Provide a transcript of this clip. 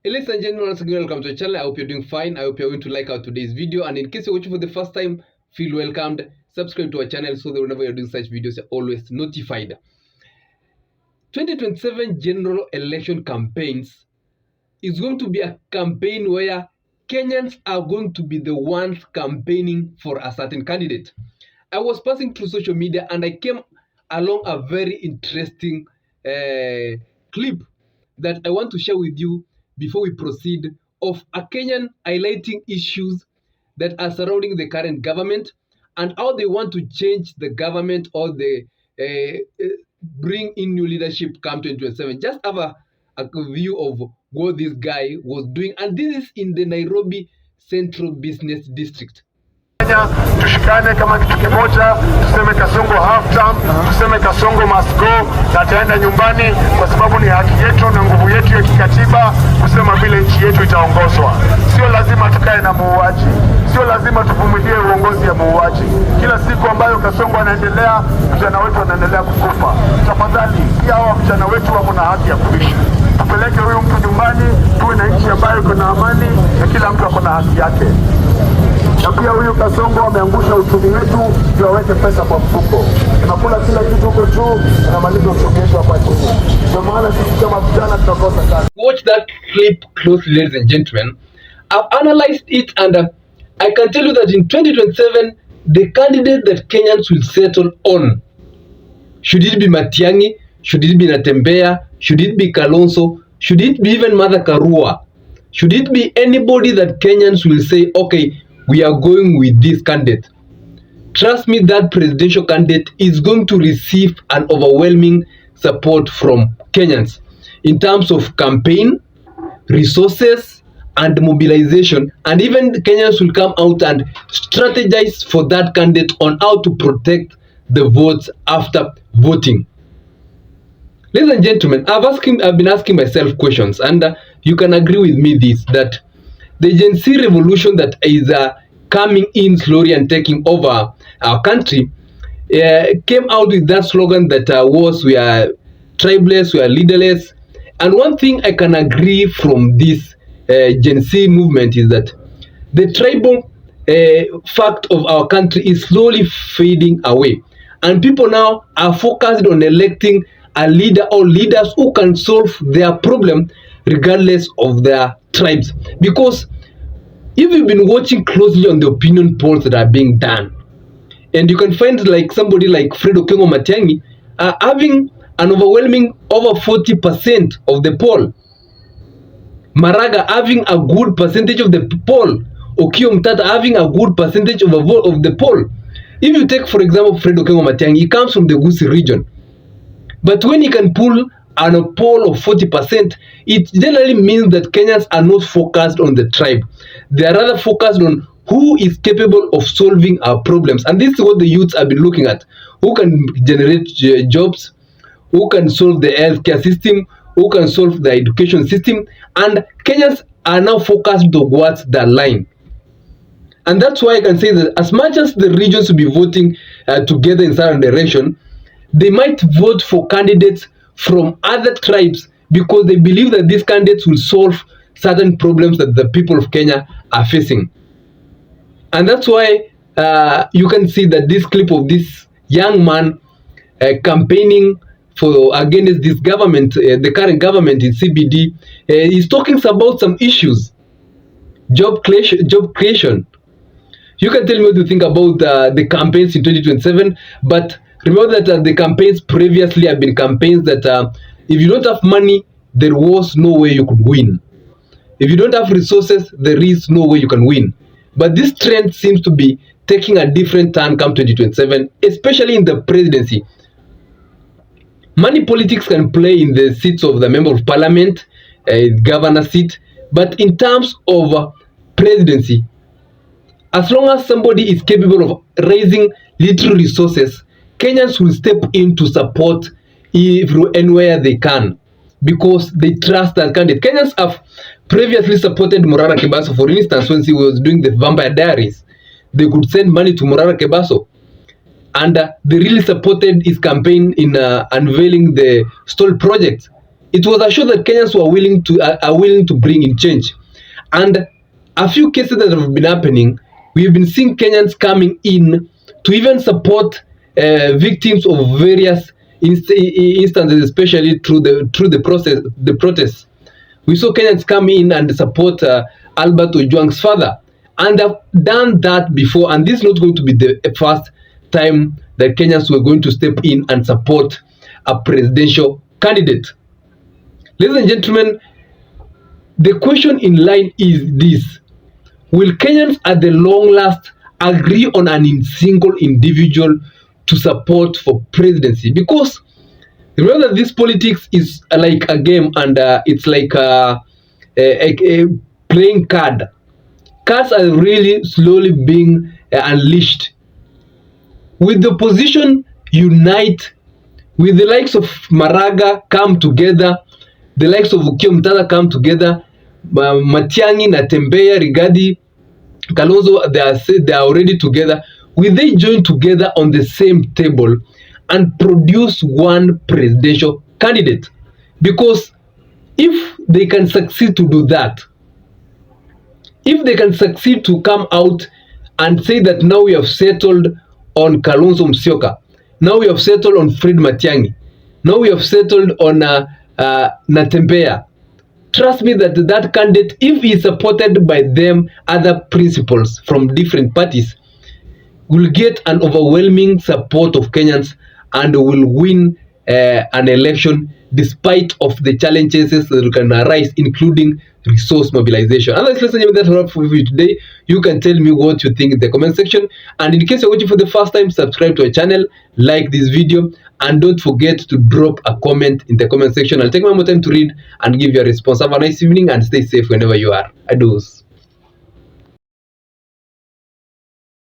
Hey, ladies and gentlemen, once again, welcome to the channel. I hope you're doing fine. I hope you're going to like our today's video. And in case you're watching for the first time, feel welcomed. Subscribe to our channel so that whenever you're doing such videos, you're always notified. 2027 general election campaigns is going to be a campaign where Kenyans are going to be the ones campaigning for a certain candidate. I was passing through social media and I came along a very interesting clip that I want to share with you before we proceed, of a Kenyan highlighting issues that are surrounding the current government and how they want to change the government or they bring in new leadership come 2027. Just have a view of what this guy was doing, and this is in the Nairobi Central Business District. Tushikane kama kitu kimoja, tuseme kasongo half term, tuseme kasongo must go, na ataenda nyumbani kwa sababu ni haki yetu na nguvu yetu ya kikatiba kusema vile nchi yetu itaongozwa. Sio lazima tukae na muuaji, sio lazima tuvumilie uongozi ya muuaji. Kila siku ambayo kasongo anaendelea, vijana wetu wanaendelea kukufa. Tafadhali, pia hao vijana wetu wako na haki ya kuishi. Tupeleke huyu mtu nyumbani, tuwe na nchi ambayo iko na amani na kila mtu ako na haki yake. Na pia huyu kasongo ameangusha uchumi wetu, ndio aweke pesa kwa mfuko. Tunakula kila kitu huko juu, tunamaliza uchumi wetu hapa chini. Ndio maana sisi kama vijana tunakosa kazi. Watch that clip closely, ladies and gentlemen. I've analyzed it and I can tell you that in 2027, the candidate that Kenyans will settle on, should it be Matiang'i, should it be Natembeya, should it be Kalonzo, should it be even Martha Karua, should it be anybody that Kenyans will say, okay, we are going with this candidate. Trust me, that presidential candidate is going to receive an overwhelming support from Kenyans in terms of campaign, resources, and mobilization. And even Kenyans will come out and strategize for that candidate on how to protect the votes after voting. Ladies and gentlemen, I've been asking myself questions, and you can agree with me this, that the Gen Z revolution that is coming in slowly and taking over our country came out with that slogan that was, we are tribeless, we are leaderless. And one thing I can agree from this Gen Z movement is that the tribal fact of our country is slowly fading away. And people now are focused on electing a leader or leaders who can solve their problem regardless of their tribes. Because if you've been watching closely on the opinion polls that are being done, and you can find like somebody like Fredo Kengo Matiang'i having an overwhelming over 40% of the poll, Maraga having a good percentage of the poll, Okiya Omtatah having a good percentage of the poll. If you take, for example, Fredo Kengo Matiang'i, he comes from the Gusii region. But when he can pull on a poll of 40%, it generally means that Kenyans are not focused on the tribe. They are rather focused on who is capable of solving our problems. And this is what the youths have been looking at. Who can generate jobs, who can solve the healthcare system, who can solve the education system. And Kenyans are now focused towards that line. And that's why I can say that as much as the regions will be voting together in certain direction, they might vote for candidates from other tribes because they believe that these candidates will solve certain problems that the people of Kenya are facing. And that's why you can see that this clip of this young man campaigning for against this government, the current government in CBD, is talking about some issues, job creation. You can tell me what you think about the campaigns in 2027, but remember that the campaigns previously have been campaigns that if you don't have money, there was no way you could win. If you don't have resources, there is no way you can win. But this trend seems to be taking a different turn come 2027, especially in the presidency. Money politics can play in the seats of the member of parliament, governor seat, but in terms of presidency, as long as somebody is capable of raising little resources, Kenyans will step in to support anywhere they can because they trust that candidate. Kenyans have previously supported Morara Kebaso, for instance, when he was doing the Vampire Diaries. They could send money to Morara Kebaso. And they really supported his campaign in unveiling the stalled projects. it was a show that Kenyans were willing to bring in change. And a few cases that have been happening, we have been seeing Kenyans coming in to even support victims of various instances, especially through the protests. We saw Kenyans come in and support Albert Ojwang's father, and have done that before. And this is not going to be the first time that Kenyans were going to step in and support a presidential candidate. Ladies and gentlemen, the question in line is this: will Kenyans at the long last agree on a single individual to support for presidency? Because remember that this politics is like a game, and it's like a playing card. Cards are really slowly being unleashed. With the opposition unite, with the likes of Maraga come together, the likes of Ukio Mtata come together, Matiang'i, Natembeya, Rigathi, Kalonzo, they are already together. Will they join together on the same table and produce one presidential candidate? Because if they can succeed to do that, if they can succeed to come out and say that now we have settled on Kalonzo Musyoka, now we have settled on Fred Matiang'i, now we have settled on Natembeya, trust me that that candidate, if he is supported by them other principals from different parties, will get an overwhelming support of Kenyans and will win an election despite of the challenges that can arise, including resource mobilization. Otherwise, listen, that's all for you today. You can tell me what you think in the comment section. And in case you're watching for the first time, subscribe to our channel, like this video, and don't forget to drop a comment in the comment section. I'll take my more time to read and give you a response. Have a nice evening and stay safe whenever you are. Adios.